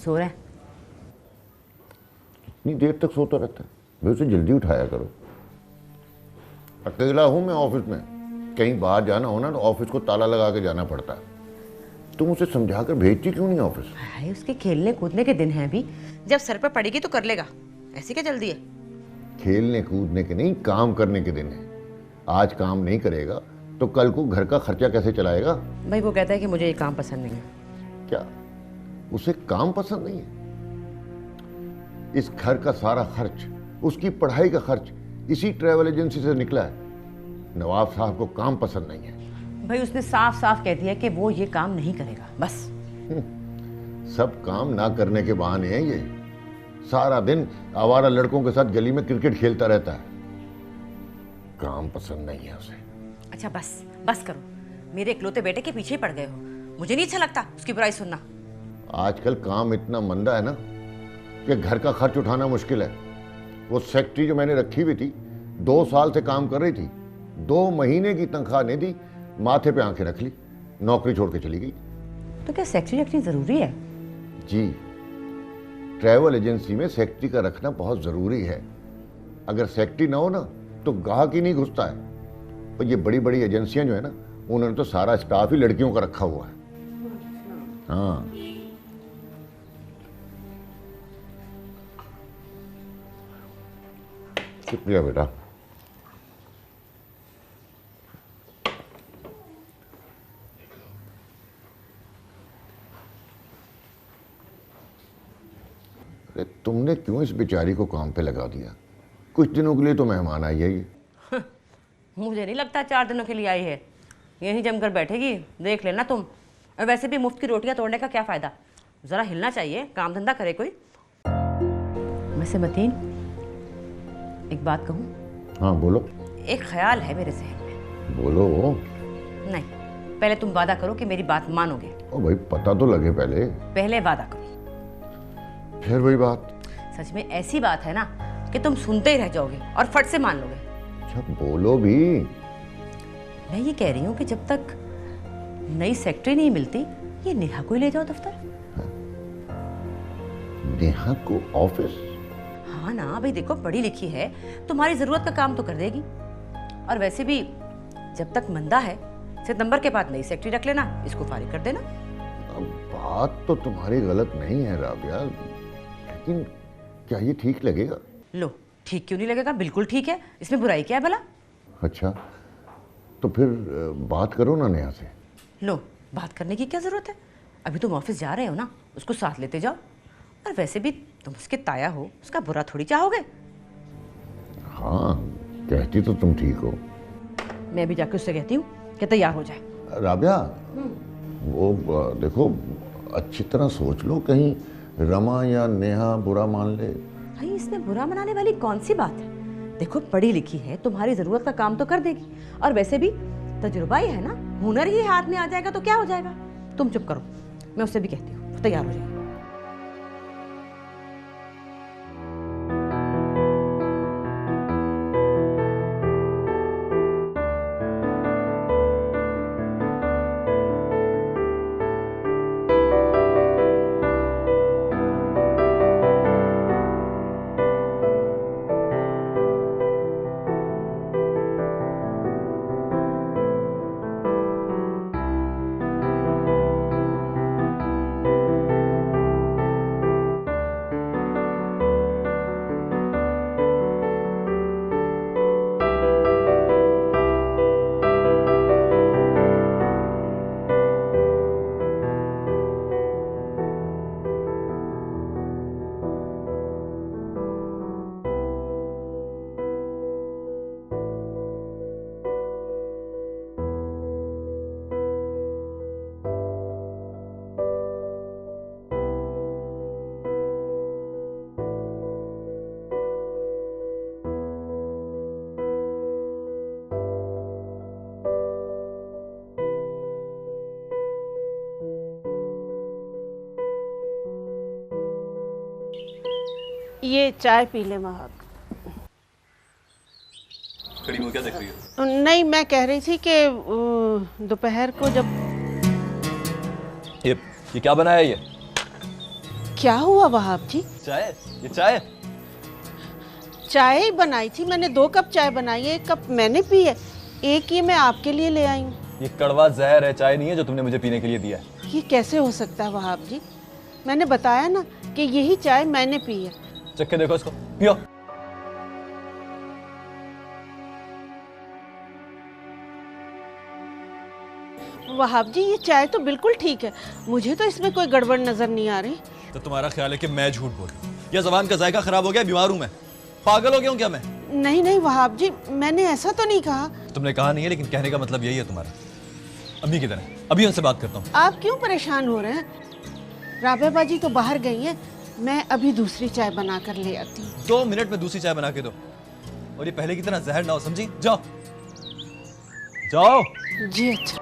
सो रहा है। इतनी देर तक सोता रहता है? भाई उसे जल्दी उठाया करो। अकेला हूं मैं ऑफिस में, कहीं बाहर जाना हो ना तो ऑफिस को ताला लगा के जाना पड़ता है। तुम उसे समझाकर भेजती क्यों नहीं ऑफिस? हाय, उसके खेलने कूदने के दिन हैं अभी, जब सर पे पड़ेगी तो कर लेगा, ऐसी क्या जल्दी है? खेलने कूदने के नहीं, काम करने के दिन है। आज काम नहीं करेगा तो कल को घर का खर्चा कैसे चलाएगा? भाई वो कहता है कि मुझे ये काम पसंद नहीं है। क्या उसे काम पसंद नहीं है? इस घर का सारा खर्च, उसकी पढ़ाई का खर्च इसी ट्रैवल एजेंसी से निकला है। नवाब साहब को काम पसंद नहीं है। भाई उसने साफ साफ कह दिया कि वो ये काम नहीं करेगा, बस। सब काम ना करने के बहाने हैं ये। सारा दिन आवारा लड़कों के साथ गली में क्रिकेट खेलता रहता है। काम पसंद नहीं है उसे। अच्छा बस बस करो, मेरे इकलौते बेटे के पीछे ही पड़ गए हो। मुझे नहीं अच्छा लगता उसकी बुराई सुनना। आजकल काम इतना मंदा है ना कि घर का खर्च उठाना मुश्किल है। वो सेक्रेटरी जो मैंने रखी हुई थी, 2 साल से काम कर रही थी, 2 महीने की तनख्वाह नहीं दी, माथे पे आंखें रख ली, नौकरी छोड़ के चली गई। तो क्या सेक्रेटरी रखनी जरूरी है? जी, ट्रैवल एजेंसी में सेक्रेटरी का रखना बहुत जरूरी है। अगर सेक्रेटरी ना हो ना तो गाहक ही नहीं घुसता है। और ये बड़ी बड़ी एजेंसियां जो है ना, उन्होंने तो सारा स्टाफ ही लड़कियों का रखा हुआ है। हाँ, शुक्रिया बेटा। अरे तुमने क्यों इस बेचारी को काम पे लगा दिया? कुछ दिनों के लिए तो मेहमान आई है ये। मुझे नहीं लगता 4 दिनों के लिए आई है। यहीं जमकर बैठेगी, देख लेना तुम। और वैसे भी मुफ्त की रोटियां तोड़ने का क्या फायदा? जरा हिलना चाहिए, काम धंधा करे कोई। वैसे मतीन, एक बात कहूँ? हाँ बोलो। एक ख्याल है मेरे जहन में। बोलो। नहीं, पहले तुम वादा करो कि मेरी बात मानोगे। ओ भाई पता तो लगे पहले। पहले वादा करो। फिर वही बात। सच में ऐसी बात है ना कि तुम सुनते ही रह जाओगे और फट से मान लोगे। अच्छा बोलो भी। मैं ये कह रही हूँ कि जब तक नई सेक्रेटरी नहीं मिलती, ये नेहा को ही ले जाओ दफ्तर। नेहा को ऑफिस? हाँ ना भाई, देखो पढ़ी लिखी है, तुम्हारी जरूरत का काम तो कर देगी। और वैसे भी जब तक मंदा है, सितंबर के बाद नई सेक्रेटरी रख लेना, इसको फारिग कर देना। अब बात तो तुम्हारी गलत नहीं है राबिया, लेकिन क्या ये ठीक लगेगा? लो, ठीक क्यों नहीं लगेगा? बिल्कुल ठीक है, इसमें बुराई क्या है भला? अच्छा तो फिर बात करो ना नेहा से। लो, बात करने की क्या जरूरत है? अभी तुम ऑफिस जा रहे हो ना, उसको साथ लेते जाओ। और वैसे भी तुम उसके ताया हो, उसका बुरा थोड़ी चाहोगे। हाँ कहती तो तुम ठीक हो। मैं भी जाके उससे कहती हूँ कि तैयार हो जाए। राबिया, वो देखो अच्छी तरह सोच लो, कहीं रमा या नेहा बुरा मान ले। भाई इसमें बुरा मनाने वाली कौन सी बात है? देखो पढ़ी लिखी है, तुम्हारी जरूरत का काम तो कर देगी। और वैसे भी तजुर्बा ही है ना, हुनर ही हाथ में आ जाएगा तो क्या हो जाएगा। तुम चुप करो, मैं उससे भी कहती हूँ तैयार हो जाए। ये चाय पी ले महक। खड़ी हो क्या देख रही हो? नहीं, मैं कह रही थी कि दोपहर को जब ये क्या बनाया ये? क्या हुआ वहाब जी? चाय, ये चाय। चाय ही बनाई थी मैंने, 2 कप चाय बनाई है, 1 कप मैंने पी है, 1 ये मैं आपके लिए ले आई हूँ। ये कड़वा जहर है, चाय नहीं है जो तुमने मुझे पीने के लिए दिया है। ये कैसे हो सकता है वहाब जी? मैंने बताया ना कि यही चाय मैंने पी है। चख के देखो इसको, पियो। वहाब जी ये चाय तो बिल्कुल ठीक है, मुझे तो इसमें कोई गड़बड़ नजर नहीं आ रही। तो तुम्हारा ख्याल है कि मैं झूठ बोल रहा हूँ या जबान का जायका खराब हो गया, बीमार हूं मैं, पागल हो गया हूँ क्या मैं? नहीं नहीं वहाब जी, मैंने ऐसा तो नहीं कहा। तुमने कहा नहीं है, लेकिन कहने का मतलब यही है तुम्हारा। अम्मी की तरह, अभी उनसे बात करता हूँ। आप क्यों परेशान हो रहे हैं? राबेया बाजी तो बाहर गई है, मैं अभी दूसरी चाय बना कर ले आती हूँ। 2 मिनट में दूसरी चाय बना के दो, और ये पहले की तरह जहर ना हो, समझी? जाओ जाओ। जी अच्छा।